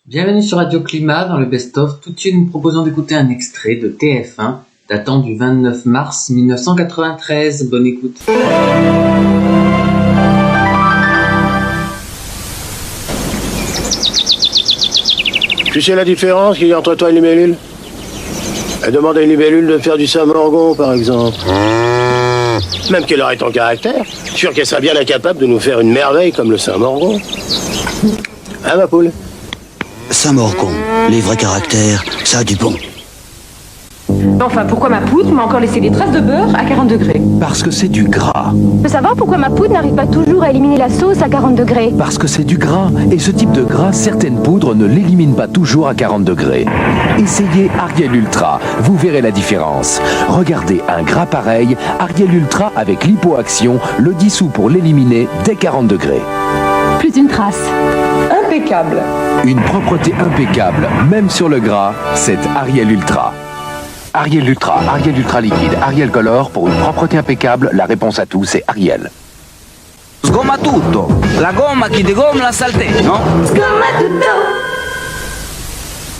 Bienvenue sur Radio Climat dans le Best-of. Tout de suite, nous proposons d'écouter un extrait de TF1 datant du 29 mars 1993. Bonne écoute. Tu sais la différence qu'il y a entre toi et une libellule? Demande à une libellule de faire du Saint-Morgon, par exemple. Même qu'elle aurait ton caractère, je suis sûr qu'elle serait bien incapable de nous faire une merveille comme le Saint-Morgon. Hein, ma poule? Saint-Morgon, les vrais caractères, ça a du bon. Enfin, pourquoi ma poudre m'a encore laissé des traces de beurre à 40 degrés? Parce que c'est du gras. Je veux savoir pourquoi ma poudre n'arrive pas toujours à éliminer la sauce à 40 degrés. Parce que c'est du gras. Et ce type de gras, certaines poudres ne l'éliminent pas toujours à 40 degrés. Essayez Ariel Ultra, vous verrez la différence. Regardez un gras pareil, Ariel Ultra avec l'hypoaction le dissout pour l'éliminer dès 40 degrés. Plus une trace. Impeccable. Une propreté impeccable, même sur le gras, c'est Ariel Ultra. Ariel Ultra liquide, Ariel Color, pour une propreté impeccable, la réponse à tout, c'est Ariel. Sgomma tutto, la gomma qui dégomme la saleté, non? Sgomma tutto.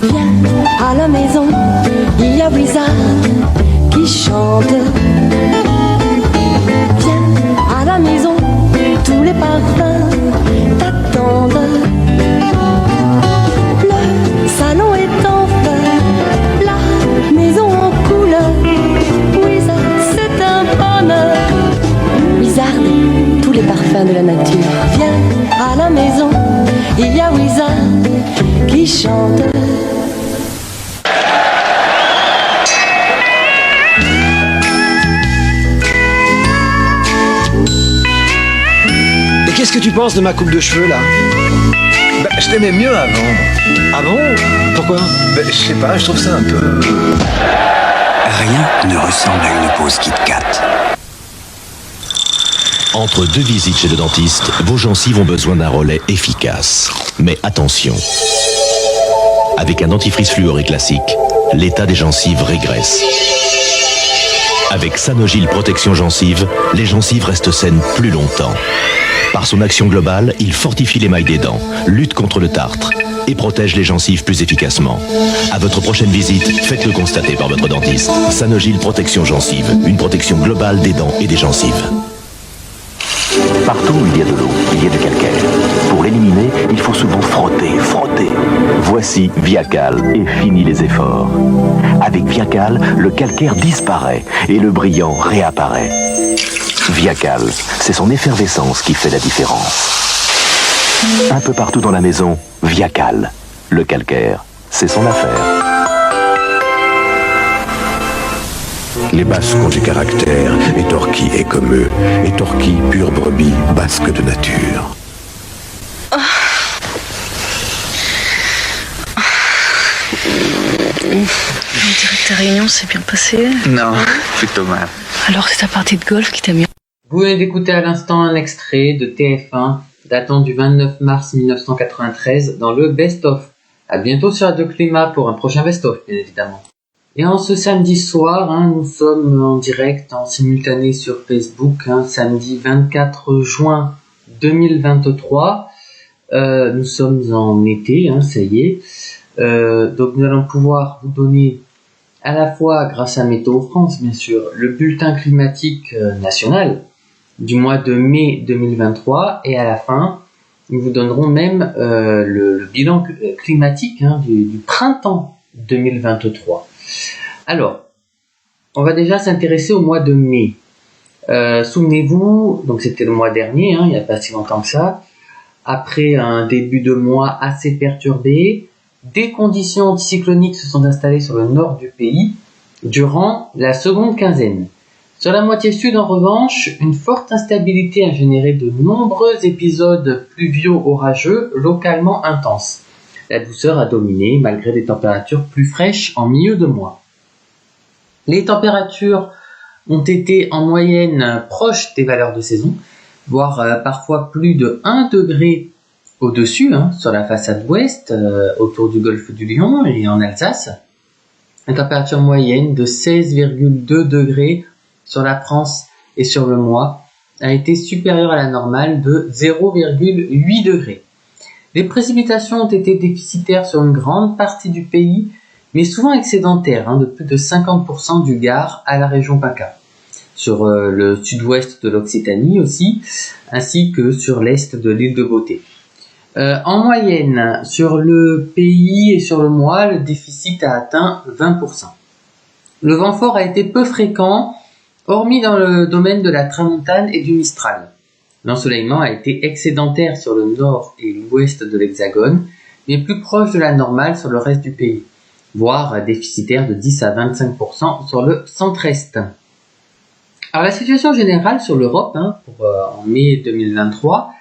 Viens à la maison, il y a Blizzard qui chante. Viens à la maison, tous les parfums t'attendent. Le salon est en feu, la maison en couleur. Wizard, c'est un bonheur. Wizard, tous les parfums de la nature. Viens à la maison, il y a Wizard qui chante. Et qu'est-ce que tu penses de ma coupe de cheveux, là? Je t'aimais mieux avant. Ah bon? Pourquoi? Je sais pas, je trouve ça un peu... Rien ne ressemble à une pause Kit Kat. Entre deux visites chez le dentiste, vos gencives ont besoin d'un relais efficace. Mais attention, avec un dentifrice fluoré classique, l'état des gencives régresse. Avec Sanogyl Protection Gencives, les gencives restent saines plus longtemps. Par son action globale, il fortifie l'émail des dents, lutte contre le tartre et protège les gencives plus efficacement. À votre prochaine visite, faites-le constater par votre dentiste. Sanogyl Protection Gencives, une protection globale des dents et des gencives. Partout où il y a de l'eau, il y a du calcaire. Pour l'éliminer, il faut souvent frotter. Voici Viacal et fini les efforts. Avec Viacal, le calcaire disparaît et le brillant réapparaît. Viacal, c'est son effervescence qui fait la différence. Un peu partout dans la maison, Viacal. Le calcaire, c'est son affaire. Les Basques ont du caractère, et Torquay est comme eux. Et Torquay, pure brebis, basque de nature. On dirait que ta réunion s'est bien passée. Non, plutôt mal. Alors c'est ta partie de golf qui t'a mis... Vous venez d'écouter à l'instant un extrait de TF1 datant du 29 mars 1993 dans le Best-of. À bientôt sur Radio Climat pour un prochain Best-of, bien évidemment. Et en ce samedi soir, nous sommes en direct, en simultané sur Facebook, samedi 24 juin 2023. Nous sommes en été, ça y est. Donc nous allons pouvoir vous donner à la fois, grâce à Météo France, bien sûr, le bulletin climatique national du mois de mai 2023, et à la fin, nous vous donnerons même le bilan climatique du printemps 2023. Alors, on va déjà s'intéresser au mois de mai. Souvenez-vous, donc c'était le mois dernier, il n'y a pas si longtemps que ça, après un début de mois assez perturbé, des conditions anticycloniques se sont installées sur le nord du pays durant la seconde quinzaine. Sur la moitié sud, en revanche, une forte instabilité a généré de nombreux épisodes pluvio-orageux localement intenses. La douceur a dominé malgré des températures plus fraîches en milieu de mois. Les températures ont été en moyenne proches des valeurs de saison, voire parfois plus de 1 degré au-dessus, sur la façade ouest, autour du golfe du Lion et en Alsace. Une température moyenne de 16,2 degrés sur la France et sur le mois a été supérieure à la normale de 0,8 degrés. Les précipitations ont été déficitaires sur une grande partie du pays, mais souvent excédentaires, de plus de 50% du Gard à la région PACA. Sur le sud-ouest de l'Occitanie aussi, ainsi que sur l'est de l'île de Beauté. En moyenne, sur le pays et sur le mois, le déficit a atteint 20%. Le vent fort a été peu fréquent, hormis dans le domaine de la tramontane et du Mistral. L'ensoleillement a été excédentaire sur le nord et l'ouest de l'Hexagone, mais plus proche de la normale sur le reste du pays, voire déficitaire de 10 à 25% sur le centre-est. Alors la situation générale sur l'Europe, en mai 2023,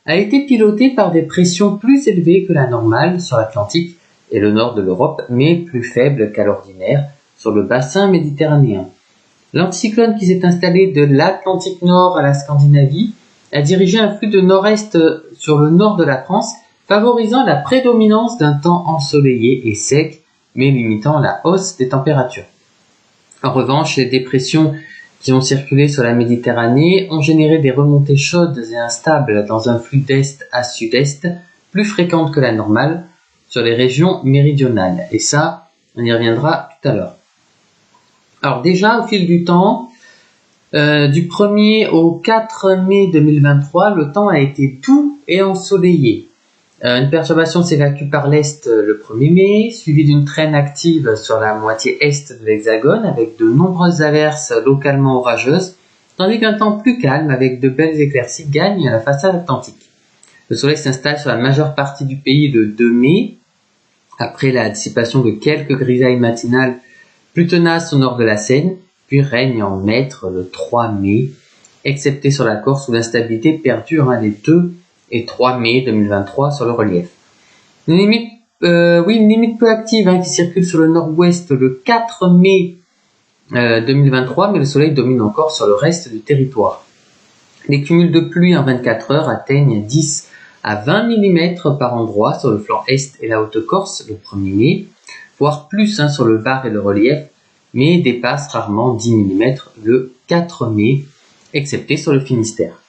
a été pilotée par des pressions plus élevées que la normale sur l'Atlantique et le nord de l'Europe, mais plus faibles qu'à l'ordinaire sur le bassin méditerranéen. L'anticyclone qui s'est installé de l'Atlantique Nord à la Scandinavie a dirigé un flux de nord-est sur le nord de la France, favorisant la prédominance d'un temps ensoleillé et sec, mais limitant la hausse des températures. En revanche, les dépressions qui ont circulé sur la Méditerranée ont généré des remontées chaudes et instables dans un flux d'est à sud-est, plus fréquentes que la normale, sur les régions méridionales. Et ça, on y reviendra tout à l'heure. Alors déjà, au fil du temps, du 1er au 4 mai 2023, le temps a été doux et ensoleillé. Une perturbation s'évacue par l'est le 1er mai, suivie d'une traîne active sur la moitié est de l'Hexagone, avec de nombreuses averses localement orageuses, tandis qu'un temps plus calme, avec de belles éclaircies, gagne la façade atlantique. Le soleil s'installe sur la majeure partie du pays le 2 mai, après la dissipation de quelques grisailles matinales plus tenaces au nord de la Seine, puis règne en maître le 3 mai, excepté sur la Corse où l'instabilité perdure les 2 et 3 mai 2023 sur le relief. Une limite peu active qui circule sur le nord-ouest le 4 mai 2023, mais le soleil domine encore sur le reste du territoire. Les cumuls de pluie en 24 heures atteignent 10 à 20 mm par endroit sur le flanc est et la Haute-Corse le 1er mai, voire plus sur le Var et le relief, mais dépassent rarement 10 mm le 4 mai, excepté sur le Finistère.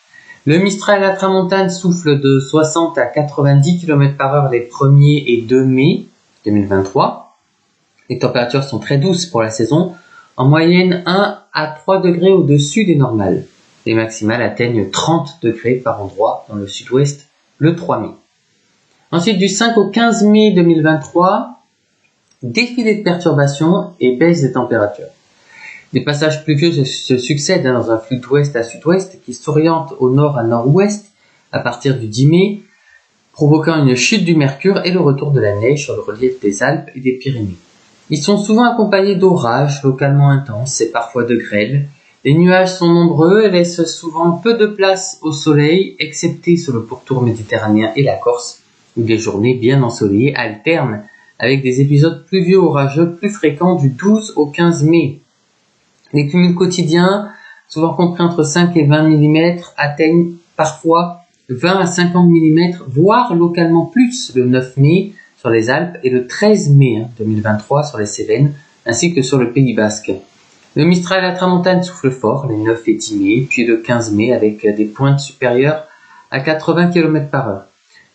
Le Mistral à la tramontane souffle de 60 à 90 km par heure les 1er et 2 mai 2023. Les températures sont très douces pour la saison, en moyenne 1 à 3 degrés au-dessus des normales. Les maximales atteignent 30 degrés par endroit dans le sud-ouest le 3 mai. Ensuite, du 5 au 15 mai 2023, défilé de perturbations et baisse des températures. Des passages pluvieux se succèdent dans un flux d'ouest à sud-ouest qui s'oriente au nord à nord-ouest à partir du 10 mai, provoquant une chute du mercure et le retour de la neige sur le relief des Alpes et des Pyrénées. Ils sont souvent accompagnés d'orages localement intenses et parfois de grêles. Les nuages sont nombreux et laissent souvent peu de place au soleil, excepté sur le pourtour méditerranéen et la Corse, où des journées bien ensoleillées alternent avec des épisodes pluvieux orageux plus fréquents du 12 au 15 mai. Les cumuls quotidiens, souvent compris entre 5 et 20 mm, atteignent parfois 20 à 50 mm, voire localement plus le 9 mai sur les Alpes et le 13 mai 2023 sur les Cévennes, ainsi que sur le Pays Basque. Le Mistral à la tramontane souffle fort les 9 et 10 mai, puis le 15 mai avec des pointes supérieures à 80 km par heure.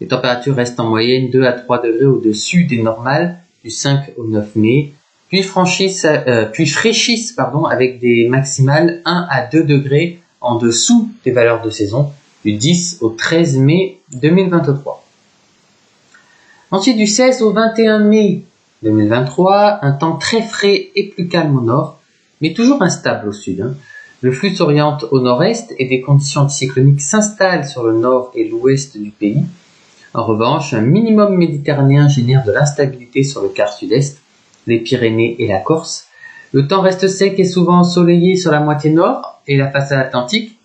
Les températures restent en moyenne 2 à 3 degrés au-dessus des normales du 5 au 9 mai, puis fraîchissent avec des maximales 1 à 2 degrés en dessous des valeurs de saison du 10 au 13 mai 2023. Ensuite, du 16 au 21 mai 2023, un temps très frais et plus calme au nord, mais toujours instable au sud. Le flux s'oriente au nord-est et des conditions anticycloniques s'installent sur le nord et l'ouest du pays. En revanche, un minimum méditerranéen génère de l'instabilité sur le quart sud-est, les Pyrénées et la Corse. Le temps reste sec et souvent ensoleillé sur la moitié nord et la façade atlantique,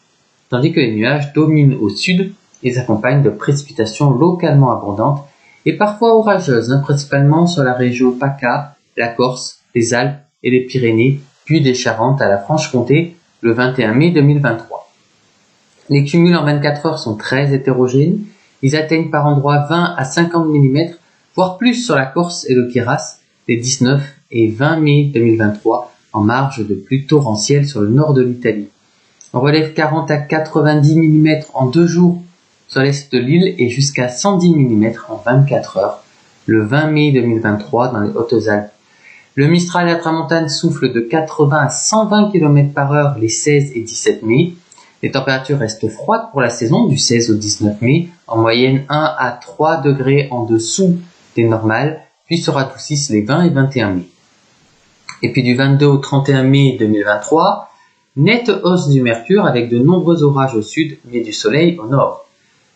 tandis que les nuages dominent au sud et s'accompagnent de précipitations localement abondantes et parfois orageuses, principalement sur la région PACA, la Corse, les Alpes et les Pyrénées, puis des Charentes à la Franche-Comté le 21 mai 2023. Les cumuls en 24 heures sont très hétérogènes. Ils atteignent par endroits 20 à 50 mm, voire plus sur la Corse et le Queyras, les 19 et 20 mai 2023, en marge de pluies torrentielles sur le nord de l'Italie. On relève 40 à 90 mm en 2 jours sur l'est de l'île et jusqu'à 110 mm en 24 heures, le 20 mai 2023 dans les Hautes-Alpes. Le Mistral et la Tramontane soufflent de 80 à 120 km par heure les 16 et 17 mai. Les températures restent froides pour la saison du 16 au 19 mai, en moyenne 1 à 3 degrés en dessous des normales, puis se radoucissent les 20 et 21 mai. Et puis du 22 au 31 mai 2023, nette hausse du mercure avec de nombreux orages au sud, mais du soleil au nord.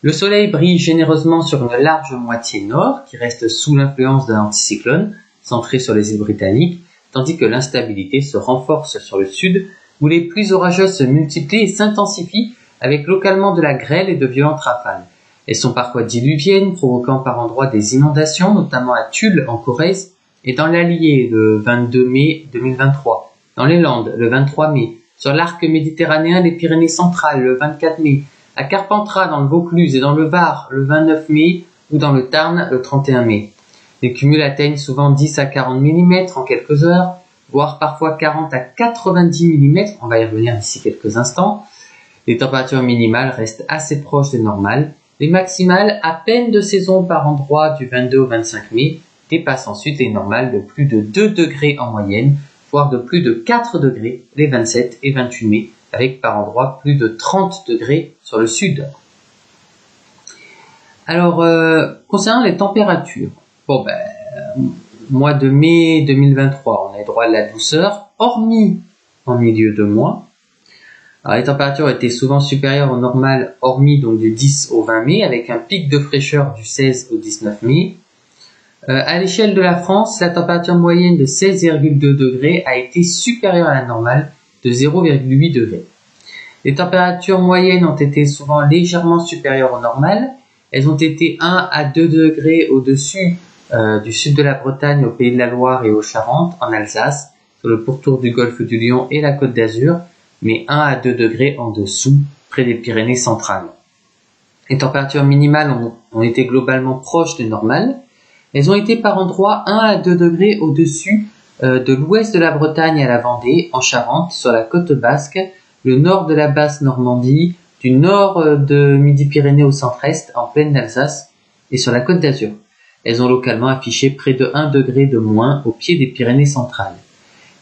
Le soleil brille généreusement sur une large moitié nord, qui reste sous l'influence d'un anticyclone, centré sur les îles britanniques, tandis que l'instabilité se renforce sur le sud, où les pluies orageuses se multiplient et s'intensifient, avec localement de la grêle et de violentes rafales. Elles sont parfois diluviennes, provoquant par endroits des inondations, notamment à Tulle en Corrèze, et dans l'Allier le 22 mai 2023, dans les Landes le 23 mai, sur l'arc méditerranéen des Pyrénées centrales le 24 mai, à Carpentras dans le Vaucluse et dans le Var le 29 mai, ou dans le Tarn le 31 mai. Les cumuls atteignent souvent 10 à 40 mm en quelques heures, voire parfois 40 à 90 mm, on va y revenir d'ici quelques instants. Les températures minimales restent assez proches des normales. Les maximales, à peine de saison par endroit du 22 au 25 mai, dépassent ensuite les normales de plus de 2 degrés en moyenne, voire de plus de 4 degrés les 27 et 28 mai, avec par endroit plus de 30 degrés sur le sud. Alors, concernant les températures, mois de mai 2023, on a droit à la douceur, hormis en milieu de mois. Alors, les températures étaient souvent supérieures aux normales, hormis donc du 10 au 20 mai, avec un pic de fraîcheur du 16 au 19 mai. À l'échelle de la France, la température moyenne de 16,2 degrés a été supérieure à la normale de 0,8 degrés. Les températures moyennes ont été souvent légèrement supérieures aux normales. Elles ont été 1 à 2 degrés au-dessus du sud de la Bretagne, au Pays de la Loire et aux Charentes, en Alsace, sur le pourtour du golfe du Lion et la Côte d'Azur, mais 1 à 2 degrés en dessous, près des Pyrénées centrales. Les températures minimales ont été globalement proches des normales. Elles ont été par endroits 1 à 2 degrés au-dessus de l'ouest de la Bretagne à la Vendée, en Charente, sur la côte basque, le nord de la basse Normandie, du nord de Midi-Pyrénées au centre-est, en plaine d'Alsace, et sur la côte d'Azur. Elles ont localement affiché près de 1 degré de moins au pied des Pyrénées centrales.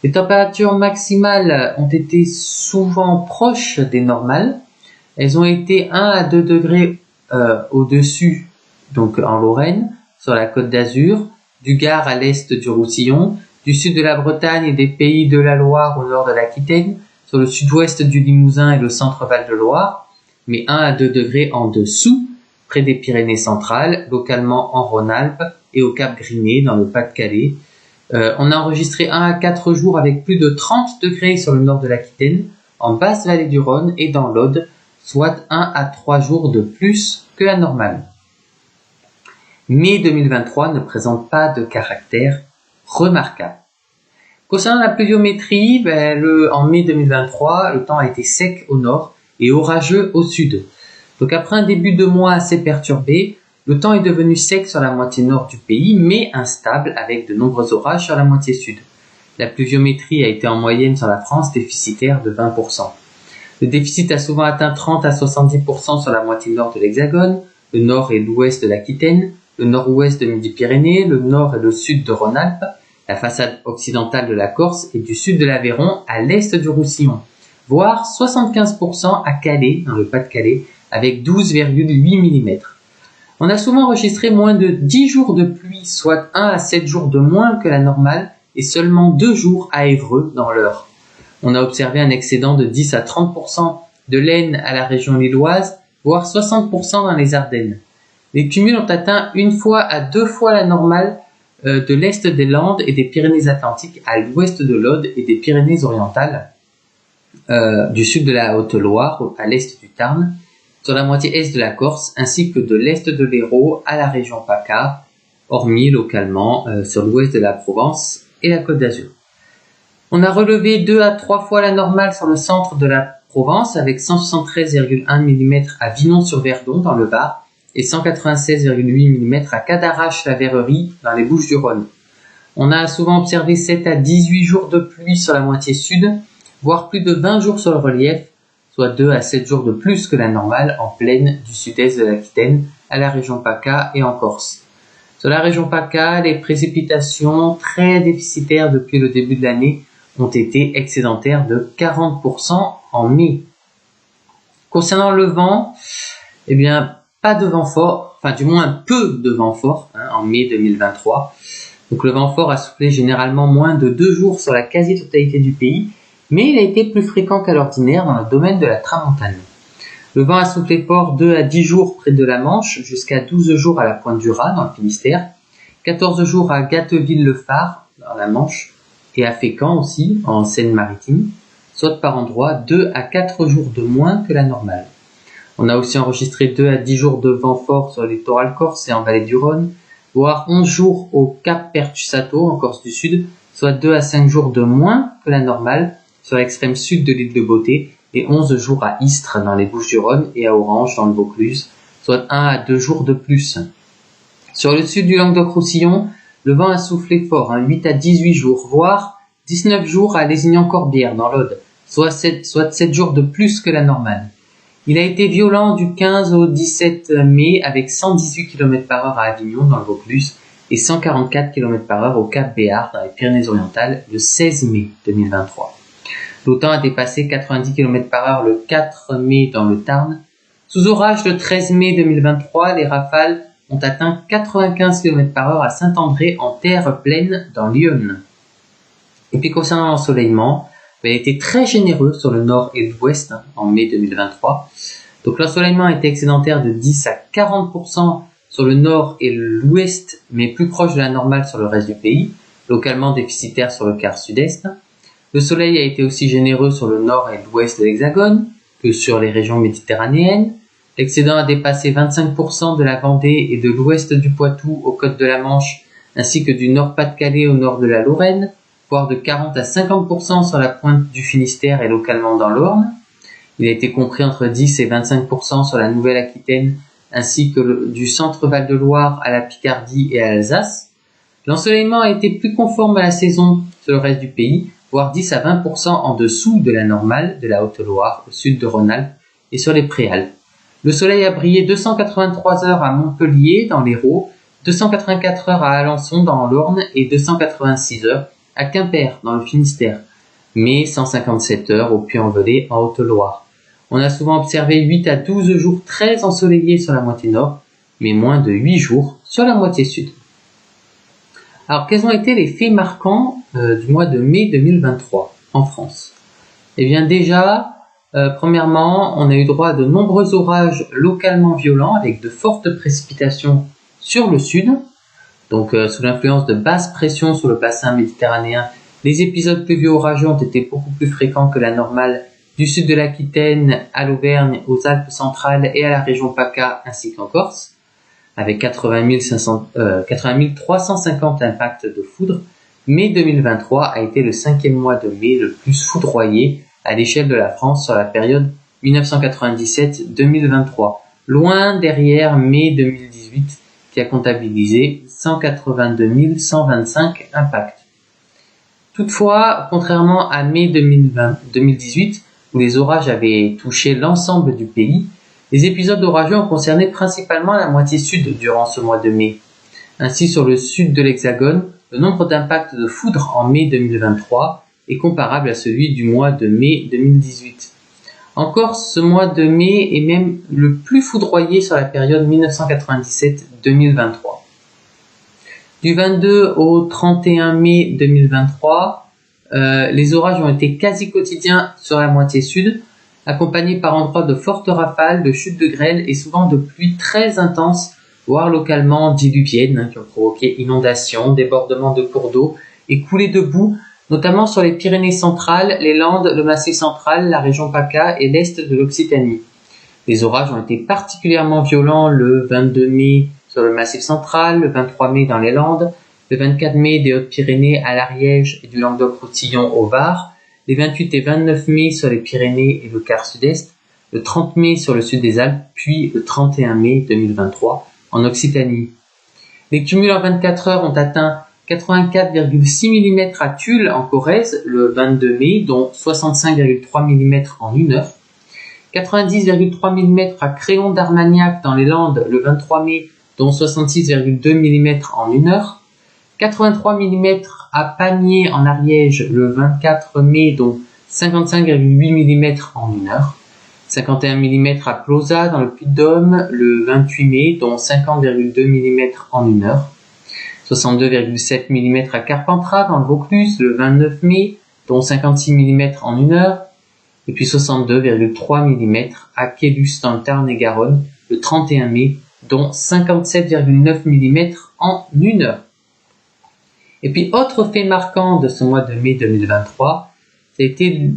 Les températures maximales ont été souvent proches des normales. Elles ont été 1 à 2 degrés au-dessus, donc en Lorraine, sur la côte d'Azur, du Gard à l'est du Roussillon, du sud de la Bretagne et des Pays de la Loire au nord de l'Aquitaine, sur le sud-ouest du Limousin et le centre Val-de-Loire, mais 1 à 2 degrés en dessous, près des Pyrénées centrales, localement en Rhône-Alpes et au Cap Griné dans le Pas-de-Calais. On a enregistré 1 à 4 jours avec plus de 30 degrés sur le nord de l'Aquitaine, en basse vallée du Rhône et dans l'Aude, soit 1 à 3 jours de plus que la normale. Mai 2023 ne présente pas de caractère remarquable. Concernant la pluviométrie, en mai 2023, le temps a été sec au nord et orageux au sud. Donc après un début de mois assez perturbé, le temps est devenu sec sur la moitié nord du pays, mais instable avec de nombreux orages sur la moitié sud. La pluviométrie a été en moyenne sur la France déficitaire de 20%. Le déficit a souvent atteint 30 à 70% sur la moitié nord de l'Hexagone, le nord et l'ouest de l'Aquitaine, le nord-ouest de Midi-Pyrénées, le nord et le sud de Rhône-Alpes, la façade occidentale de la Corse et du sud de l'Aveyron à l'est du Roussillon, voire 75% à Calais, dans le Pas-de-Calais, avec 12,8 mm. On a souvent enregistré moins de 10 jours de pluie, soit 1 à 7 jours de moins que la normale, et seulement 2 jours à Évreux dans l'Eure. On a observé un excédent de 10 à 30% de l'Aisne à la région lilloise, voire 60% dans les Ardennes. Les cumuls ont atteint 1 fois à 2 fois la normale de l'est des Landes et des Pyrénées-Atlantiques à l'ouest de l'Aude et des Pyrénées-Orientales, du sud de la Haute-Loire à l'est du Tarn, sur la moitié est de la Corse, ainsi que de l'est de l'Hérault à la région PACA, hormis localement sur l'ouest de la Provence et la Côte d'Azur. On a relevé 2 à 3 fois la normale sur le centre de la Provence, avec 173,1 mm à Vinon-sur-Verdon dans le Var, et 196,8 mm à Cadarache-la-Verrerie dans les Bouches-du-Rhône. On a souvent observé 7 à 18 jours de pluie sur la moitié sud, voire plus de 20 jours sur le relief, soit 2 à 7 jours de plus que la normale en plaine du sud-est de l'Aquitaine, à la région PACA et en Corse. Sur la région PACA, les précipitations très déficitaires depuis le début de l'année ont été excédentaires de 40% en mai. Concernant le vent, eh bien, pas de vent fort, enfin du moins peu de vent fort en mai 2023. Donc le vent fort a soufflé généralement moins de 2 jours sur la quasi-totalité du pays, mais il a été plus fréquent qu'à l'ordinaire dans le domaine de la tramontane. Le vent a soufflé fort 2 à 10 jours près de la Manche, jusqu'à 12 jours à la Pointe du Raz dans le Finistère, 14 jours à Gatteville-le-Phare dans la Manche et à Fécamp aussi en Seine-Maritime, soit par endroits 2 à 4 jours de moins que la normale. On a aussi enregistré 2 à 10 jours de vent fort sur le littoral corse et en vallée du Rhône, voire 11 jours au Cap Pertusato en Corse du Sud, soit 2 à 5 jours de moins que la normale sur l'extrême sud de l'île de Beauté, et 11 jours à Istres dans les Bouches-du-Rhône et à Orange dans le Vaucluse, soit 1 à 2 jours de plus. Sur le sud du Languedoc-Roussillon, le vent a soufflé fort, 8 à 18 jours, voire 19 jours à Lézignan-Corbière dans l'Aude, soit 7 jours de plus que la normale. Il a été violent du 15 au 17 mai avec 118 km/h à Avignon dans le Vaucluse et 144 km/h au Cap Béart dans les Pyrénées-Orientales le 16 mai 2023. L'OTAN a dépassé 90 km/h le 4 mai dans le Tarn. Sous orage le 13 mai 2023, les rafales ont atteint 95 km/h à Saint-André en terre pleine dans l'Yonne. Et puis concernant l'ensoleillement, il a été très généreux sur le nord et l'ouest en mai 2023. Donc l'ensoleillement a été excédentaire de 10 à 40% sur le nord et l'ouest, mais plus proche de la normale sur le reste du pays, localement déficitaire sur le quart sud-est. Le soleil a été aussi généreux sur le nord et l'ouest de l'Hexagone que sur les régions méditerranéennes. L'excédent a dépassé 25% de la Vendée et de l'ouest du Poitou aux côtes de la Manche, ainsi que du Nord-Pas-de-Calais au nord de la Lorraine, voire de 40 à 50% sur la pointe du Finistère et localement dans l'Orne. Il a été compris entre 10 et 25% sur la Nouvelle-Aquitaine, ainsi que du centre Val-de-Loire à la Picardie et à l'Alsace. L'ensoleillement a été plus conforme à la saison sur le reste du pays, voire 10 à 20% en dessous de la normale de la Haute-Loire, au sud de Rhône-Alpes et sur les Préalpes. Le soleil a brillé 283 heures à Montpellier dans l'Hérault, 284 heures à Alençon dans l'Orne et 286 heures à Quimper dans le Finistère, mais 157 heures au Puy-en-Velay en Haute-Loire. On a souvent observé 8 à 12 jours très ensoleillés sur la moitié nord, mais moins de 8 jours sur la moitié sud. Alors, quels ont été les faits marquants du mois de mai 2023 en France? Eh bien déjà, premièrement, on a eu droit à de nombreux orages localement violents avec de fortes précipitations sur le sud. Donc, sous l'influence de basse pression sur le bassin méditerranéen, les épisodes pluvieux orageux ont été beaucoup plus fréquents que la normale du sud de l'Aquitaine à l'Auvergne, aux Alpes centrales et à la région PACA ainsi qu'en Corse, avec 80 350 impacts de foudre. Mai 2023 a été le 5e mois de mai le plus foudroyé à l'échelle de la France sur la période 1997-2023, loin derrière mai 2018 qui a comptabilisé 182 125 impacts. Toutefois, contrairement à mai 2018, où les orages avaient touché l'ensemble du pays, les épisodes orageux ont concerné principalement la moitié sud durant ce mois de mai. Ainsi, sur le sud de l'Hexagone, le nombre d'impacts de foudre en mai 2023 est comparable à celui du mois de mai 2018. En Corse, ce mois de mai est même le plus foudroyé sur la période 1997-2023. Du 22 au 31 mai 2023, les orages ont été quasi quotidiens sur la moitié sud, accompagnés par endroits de fortes rafales, de chutes de grêle et souvent de pluies très intenses, voire localement diluviennes, qui ont provoqué inondations, débordements de cours d'eau et coulées de boue, notamment sur les Pyrénées centrales, les Landes, le Massif central, la région PACA et l'est de l'Occitanie. Les orages ont été particulièrement violents le 22 mai sur le Massif central, le 23 mai dans les Landes, le 24 mai des Hautes-Pyrénées à l'Ariège et du Languedoc-Roussillon au Var, les 28 et 29 mai sur les Pyrénées et le quart sud-est, le 30 mai sur le sud des Alpes, puis le 31 mai 2023 en Occitanie. Les cumuls en 24 heures ont atteint 84,6 mm à Tulle en Corrèze le 22 mai, dont 65,3 mm en 1 heure. 90,3 mm à Créon d'Armagnac dans les Landes le 23 mai, dont 66,2 mm en 1 heure. 83 mm à Pamiers en Ariège le 24 mai, dont 55,8 mm en 1 heure. 51 mm à Plauzat dans le Puy-de-Dôme le 28 mai, dont 50,2 mm en 1 heure. 62,7 mm à Carpentras dans le Vaucluse le 29 mai, dont 56 mm en 1 heure. Et puis 62,3 mm à Quélus dans le Tarn-et-Garonne le 31 mai, dont 57,9 mm en 1 heure. Et puis autre fait marquant de ce mois de mai 2023, ça a été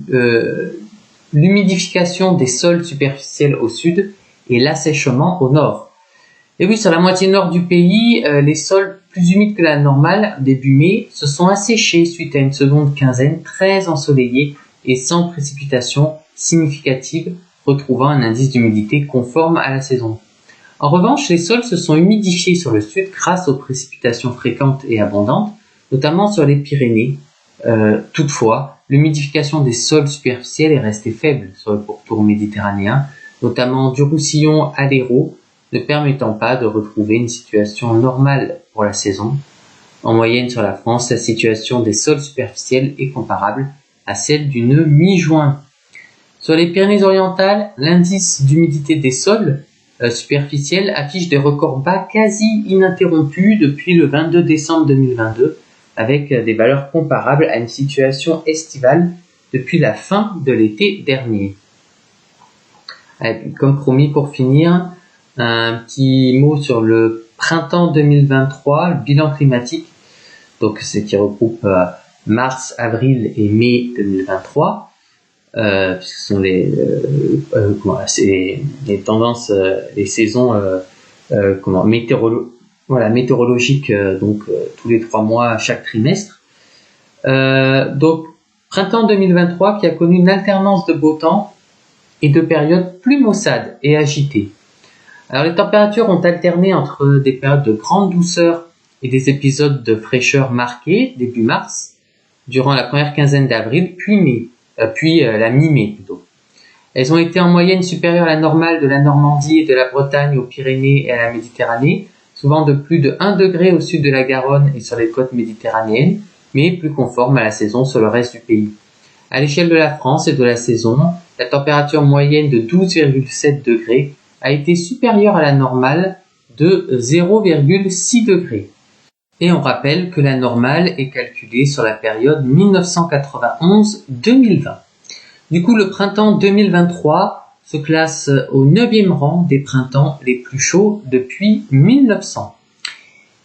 l'humidification des sols superficiels au sud et l'assèchement au nord. Et oui, sur la moitié nord du pays, les sols plus humides que la normale, début mai, se sont asséchés suite à une seconde quinzaine très ensoleillée et sans précipitations significatives, retrouvant un indice d'humidité conforme à la saison. En revanche, les sols se sont humidifiés sur le sud grâce aux précipitations fréquentes et abondantes, notamment sur les Pyrénées. Toutefois, l'humidification des sols superficiels est restée faible sur le pourtour méditerranéen, notamment du Roussillon à l'Hérault, ne permettant pas de retrouver une situation normale pour la saison. En moyenne sur la France, la situation des sols superficiels est comparable à celle d'une mi-juin. Sur les Pyrénées-Orientales, l'indice d'humidité des sols superficiels affiche des records bas quasi ininterrompus depuis le 22 décembre 2022, avec des valeurs comparables à une situation estivale depuis la fin de l'été dernier. Comme promis, pour finir, un petit mot sur le printemps 2023, le bilan climatique, donc ce qui regroupe mars, avril et mai 2023, puisque ce sont les tendances, les saisons météorologiques, tous les 3 mois, chaque trimestre. Donc printemps 2023 qui a connu une alternance de beau temps et de périodes plus maussades et agitées. Alors les températures ont alterné entre des périodes de grande douceur et des épisodes de fraîcheur marqués début mars, durant la première quinzaine d'avril, puis la mi-mai plutôt. Elles ont été en moyenne supérieures à la normale de la Normandie et de la Bretagne aux Pyrénées et à la Méditerranée, souvent de plus de 1 degré au sud de la Garonne et sur les côtes méditerranéennes, mais plus conformes à la saison sur le reste du pays. À l'échelle de la France et de la saison, la température moyenne de 12,7 degrés a été supérieure à la normale de 0,6 degrés. Et on rappelle que la normale est calculée sur la période 1991-2020. Du coup, le printemps 2023 se classe au 9e rang des printemps les plus chauds depuis 1900.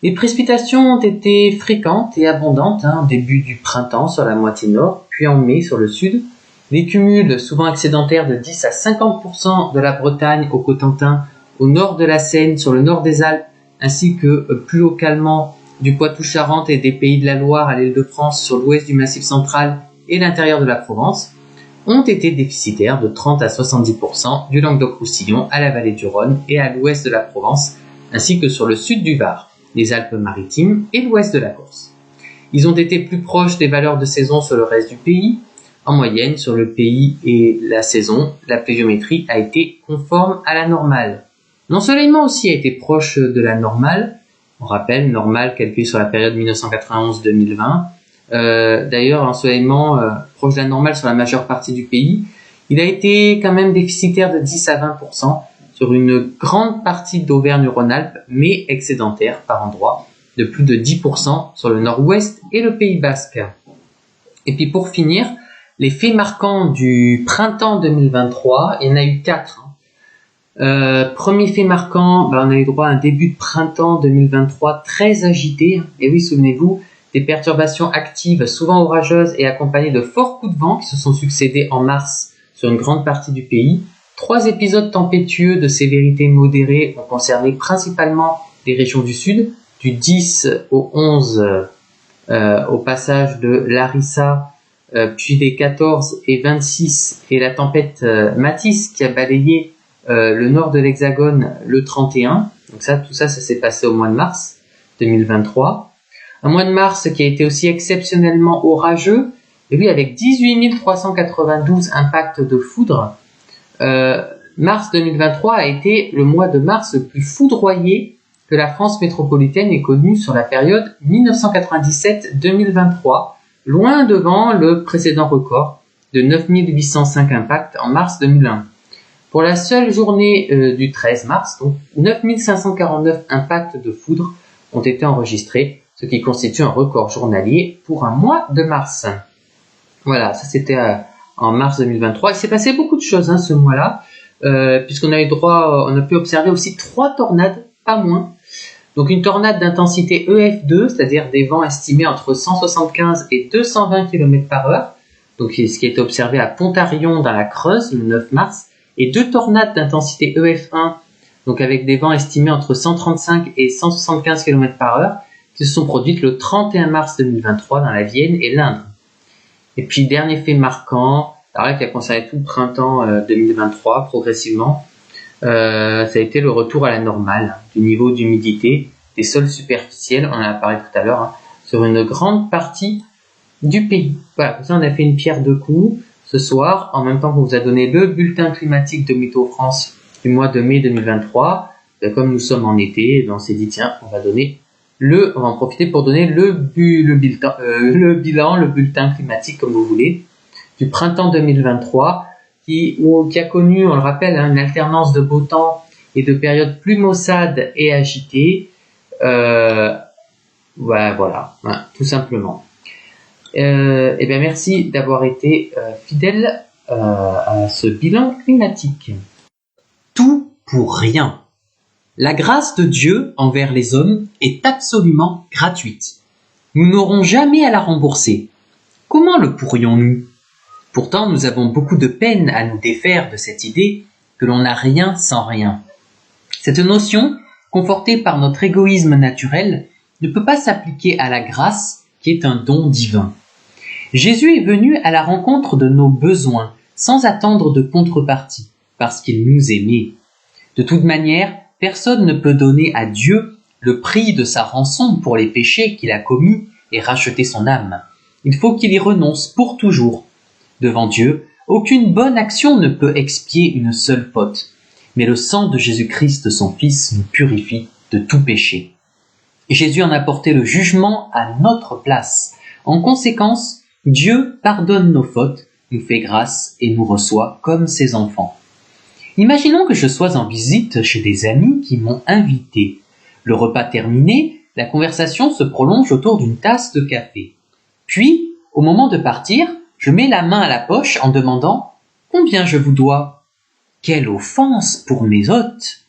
Les précipitations ont été fréquentes et abondantes au début du printemps sur la moitié nord, puis en mai sur le sud. Les cumuls, souvent excédentaires de 10 à 50% de la Bretagne au Cotentin, au nord de la Seine, sur le nord des Alpes, ainsi que plus localement du Poitou-Charentes et des Pays de la Loire à l'Île-de-France sur l'ouest du Massif central et l'intérieur de la Provence, ont été déficitaires de 30 à 70% du Languedoc-Roussillon à la vallée du Rhône et à l'ouest de la Provence, ainsi que sur le sud du Var, les Alpes-Maritimes et l'ouest de la Corse. Ils ont été plus proches des valeurs de saison sur le reste du pays. En moyenne, sur le pays et la saison, la pluviométrie a été conforme à la normale. L'ensoleillement aussi a été proche de la normale. On rappelle, normale calculée sur la période 1991-2020. D'ailleurs, l'ensoleillement proche de la normale sur la majeure partie du pays, il a été quand même déficitaire de 10 à 20% sur une grande partie d'Auvergne-Rhône-Alpes, mais excédentaire par endroits de plus de 10% sur le nord-ouest et le Pays Basque. Et puis pour finir, les faits marquants du printemps 2023, il y en a eu 4. Premier fait marquant, on a eu droit à un début de printemps 2023 très agité. Et oui, souvenez-vous, des perturbations actives, souvent orageuses et accompagnées de forts coups de vent qui se sont succédés en mars sur une grande partie du pays. 3 épisodes tempétueux de sévérité modérée ont concerné principalement les régions du sud, du 10 au 11 au passage de Larissa, puis des 14 et 26 et la tempête Matisse qui a balayé le nord de l'Hexagone le 31. Donc tout ça s'est passé au mois de mars 2023. Un mois de mars qui a été aussi exceptionnellement orageux, et oui, avec 18 392 impacts de foudre Mars 2023 a été le mois de mars le plus foudroyé que la France métropolitaine ait connu sur la période 1997-2023, loin devant le précédent record de 9805 impacts en mars 2001. Pour la seule journée du 13 mars, donc 9549 impacts de foudre ont été enregistrés, ce qui constitue un record journalier pour un mois de mars. Voilà, ça c'était en mars 2023. Il s'est passé beaucoup de choses ce mois-là, puisqu'on a eu droit, on a pu observer aussi 3 tornades, pas moins. Donc une tornade d'intensité EF2, c'est-à-dire des vents estimés entre 175 et 220 km/h, donc ce qui a été observé à Pontarion dans la Creuse le 9 mars, et 2 tornades d'intensité EF1, donc avec des vents estimés entre 135 et 175 km/h, qui se sont produites le 31 mars 2023 dans la Vienne et l'Indre. Et puis dernier fait marquant, alors là qui a concerné tout le printemps 2023 progressivement, ça a été le retour à la normale du niveau d'humidité des sols superficiels, on en a parlé tout à l'heure, sur une grande partie du pays. Voilà, comme ça on a fait une pierre deux coups ce soir, en même temps qu'on vous a donné le bulletin climatique de Météo France du mois de mai 2023. Comme nous sommes en été, on s'est dit tiens, on va en profiter pour donner le bilan, le bulletin climatique comme vous voulez, du printemps 2023, qui a connu, on le rappelle, une alternance de beau temps et de périodes plus maussades et agitées. Voilà, tout simplement. Merci d'avoir été fidèle à ce bilan climatique. Tout pour rien. La grâce de Dieu envers les hommes est absolument gratuite. Nous n'aurons jamais à la rembourser. Comment le pourrions-nous ? Pourtant, nous avons beaucoup de peine à nous défaire de cette idée que l'on n'a rien sans rien. Cette notion, confortée par notre égoïsme naturel, ne peut pas s'appliquer à la grâce qui est un don divin. Jésus est venu à la rencontre de nos besoins sans attendre de contrepartie, parce qu'il nous aimait. De toute manière, personne ne peut donner à Dieu le prix de sa rançon pour les péchés qu'il a commis et racheter son âme. Il faut qu'il y renonce pour toujours. Devant Dieu, aucune bonne action ne peut expier une seule faute, mais le sang de Jésus-Christ, son Fils, nous purifie de tout péché. Jésus en a porté le jugement à notre place. En conséquence, Dieu pardonne nos fautes, nous fait grâce et nous reçoit comme ses enfants. Imaginons que je sois en visite chez des amis qui m'ont invité. Le repas terminé, la conversation se prolonge autour d'une tasse de café. Puis, au moment de partir, je mets la main à la poche en demandant « Combien je vous dois ?» Quelle offense pour mes hôtes !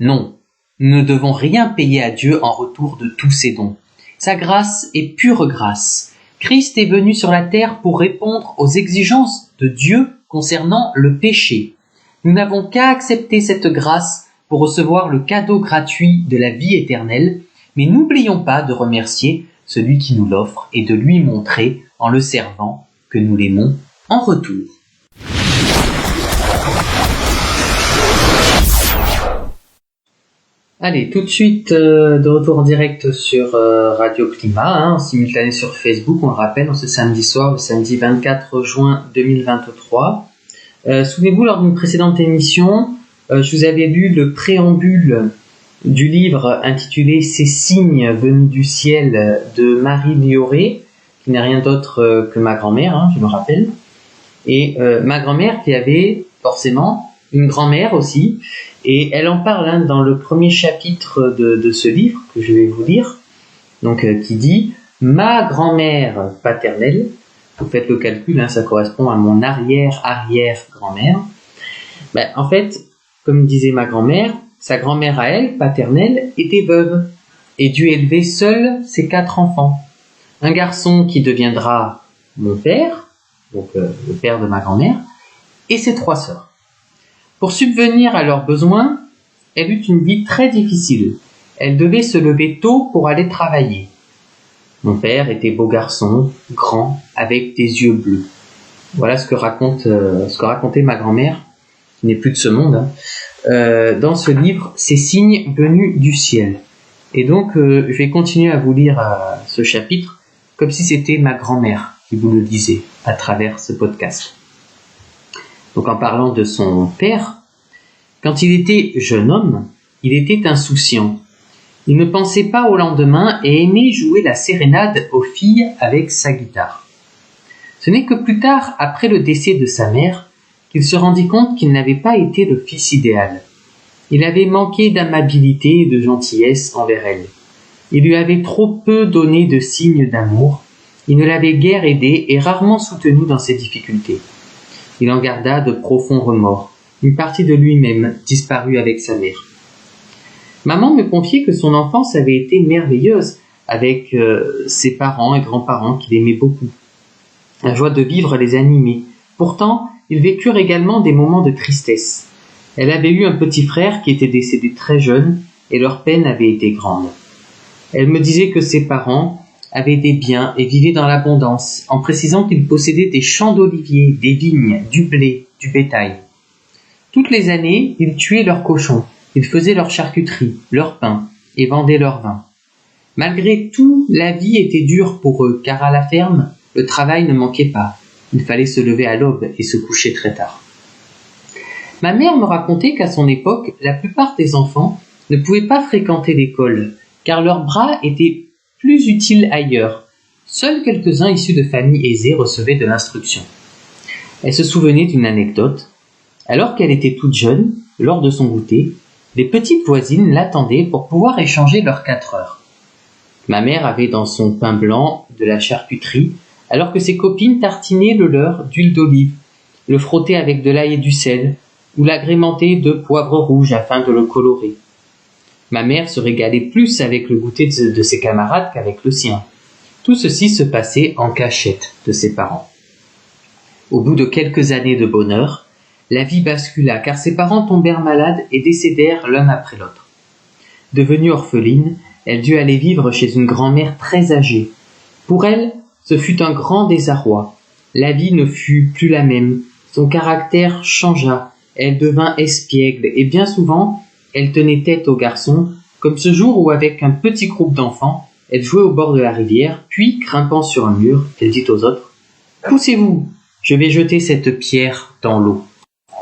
Non, nous ne devons rien payer à Dieu en retour de tous ses dons. Sa grâce est pure grâce. Christ est venu sur la terre pour répondre aux exigences de Dieu concernant le péché. Nous n'avons qu'à accepter cette grâce pour recevoir le cadeau gratuit de la vie éternelle, mais n'oublions pas de remercier celui qui nous l'offre et de lui montrer, en le servant, que nous l'aimons en retour. Allez, tout de suite, de retour en direct sur Radio Climat, en simultané sur Facebook, on le rappelle, ce samedi soir, le samedi 24 juin 2023. Souvenez-vous, lors d'une précédente émission, je vous avais lu le préambule du livre intitulé « Ces signes venus du ciel » de Marie Lioré, qui n'est rien d'autre que ma grand-mère, je me rappelle. Et ma grand-mère qui avait forcément une grand-mère aussi, et elle en parle dans le premier chapitre de ce livre que je vais vous lire, donc qui dit « Ma grand-mère paternelle », vous faites le calcul, ça correspond à mon arrière-arrière-grand-mère. En fait, comme disait ma grand-mère, sa grand-mère à elle, paternelle, était veuve et dut élever seule ses 4 enfants. Un garçon qui deviendra mon père, donc le père de ma grand-mère, et ses 3 sœurs. Pour subvenir à leurs besoins, elle eut une vie très difficile. Elle devait se lever tôt pour aller travailler. Mon père était beau garçon, grand, avec des yeux bleus. Voilà ce que racontait ma grand-mère, qui n'est plus de ce monde, dans ce livre « Ces signes venus du ciel ». Et donc, je vais continuer à vous lire ce chapitre comme si c'était ma grand-mère qui vous le disait à travers ce podcast. Donc en parlant de son père, quand il était jeune homme, il était insouciant. Il ne pensait pas au lendemain et aimait jouer la sérénade aux filles avec sa guitare. Ce n'est que plus tard, après le décès de sa mère, qu'il se rendit compte qu'il n'avait pas été le fils idéal. Il avait manqué d'amabilité et de gentillesse envers elle. Il lui avait trop peu donné de signes d'amour. Il ne l'avait guère aidé et rarement soutenu dans ses difficultés. Il en garda de profonds remords. Une partie de lui-même disparut avec sa mère. Maman me confiait que son enfance avait été merveilleuse avec ses parents et grands-parents qu'il aimait beaucoup. La joie de vivre les animait. Pourtant, ils vécurent également des moments de tristesse. Elle avait eu un petit frère qui était décédé très jeune et leur peine avait été grande. Elle me disait que ses parents avaient des biens et vivaient dans l'abondance, en précisant qu'ils possédaient des champs d'oliviers, des vignes, du blé, du bétail. Toutes les années, ils tuaient leurs cochons, ils faisaient leur charcuterie, leur pain et vendaient leur vin. Malgré tout, la vie était dure pour eux, car à la ferme, le travail ne manquait pas. Il fallait se lever à l'aube et se coucher très tard. Ma mère me racontait qu'à son époque, la plupart des enfants ne pouvaient pas fréquenter l'école, car leurs bras étaient plus utiles ailleurs. Seuls quelques-uns issus de familles aisées recevaient de l'instruction. Elle se souvenait d'une anecdote. Alors qu'elle était toute jeune, lors de son goûter, les petites voisines l'attendaient pour pouvoir échanger leurs 4 heures. Ma mère avait dans son pain blanc de la charcuterie, alors que ses copines tartinaient le leur d'huile d'olive, le frottaient avec de l'ail et du sel, ou l'agrémentaient de poivre rouge afin de le colorer. Ma mère se régalait plus avec le goûter de ses camarades qu'avec le sien. Tout ceci se passait en cachette de ses parents. Au bout de quelques années de bonheur, la vie bascula car ses parents tombèrent malades et décédèrent l'un après l'autre. Devenue orpheline, elle dut aller vivre chez une grand-mère très âgée. Pour elle, ce fut un grand désarroi. La vie ne fut plus la même. Son caractère changea. Elle devint espiègle et bien souvent, elle tenait tête aux garçons, comme ce jour où avec un petit groupe d'enfants, elle jouait au bord de la rivière, puis, grimpant sur un mur, elle dit aux autres « Poussez-vous, je vais jeter cette pierre dans l'eau. »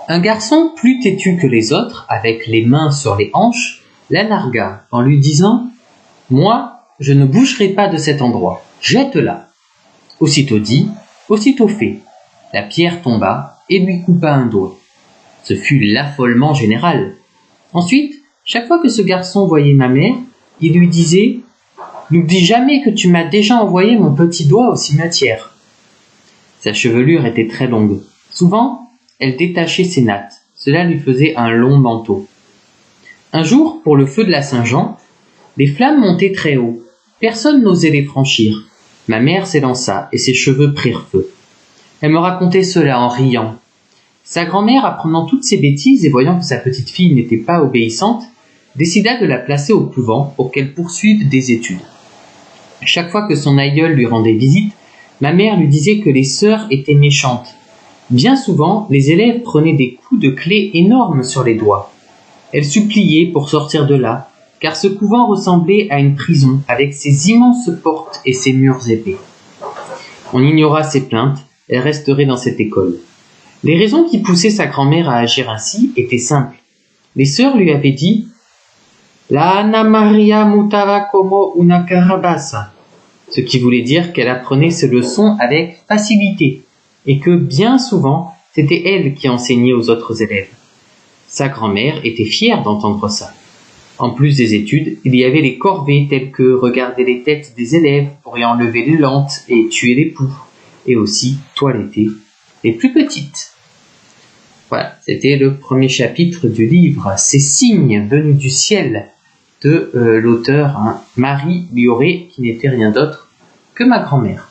Un garçon plus têtu que les autres, avec les mains sur les hanches, la nargua en lui disant « Moi, je ne bougerai pas de cet endroit, jette-la. » Aussitôt dit, aussitôt fait. La pierre tomba et lui coupa un doigt. Ce fut l'affolement général. Ensuite, chaque fois que ce garçon voyait ma mère, il lui disait « N'oublie jamais que tu m'as déjà envoyé mon petit doigt au cimetière. » Sa chevelure était très longue. Souvent, elle détachait ses nattes. Cela lui faisait un long manteau. Un jour, pour le feu de la Saint-Jean, les flammes montaient très haut. Personne n'osait les franchir. Ma mère s'élança et ses cheveux prirent feu. Elle me racontait cela en riant. Sa grand-mère, apprenant toutes ces bêtises et voyant que sa petite fille n'était pas obéissante, décida de la placer au couvent pour qu'elle poursuive des études. Chaque fois que son aïeul lui rendait visite, ma mère lui disait que les sœurs étaient méchantes. Bien souvent, les élèves prenaient des coups de clé énormes sur les doigts. Elle suppliait pour sortir de là, car ce couvent ressemblait à une prison avec ses immenses portes et ses murs épais. On ignora ses plaintes, elle resterait dans cette école. Les raisons qui poussaient sa grand-mère à agir ainsi étaient simples. Les sœurs lui avaient dit « La Anna Maria mutava como una carabassa », ce qui voulait dire qu'elle apprenait ses leçons avec facilité, et que bien souvent, c'était elle qui enseignait aux autres élèves. Sa grand-mère était fière d'entendre ça. En plus des études, il y avait les corvées telles que regarder les têtes des élèves pour y enlever les lentes et tuer les poux, et aussi toiletter les plus petites. Voilà, c'était le premier chapitre du livre « Ces signes venus du ciel » de l'auteur Marie Lioré, qui n'était rien d'autre que ma grand-mère.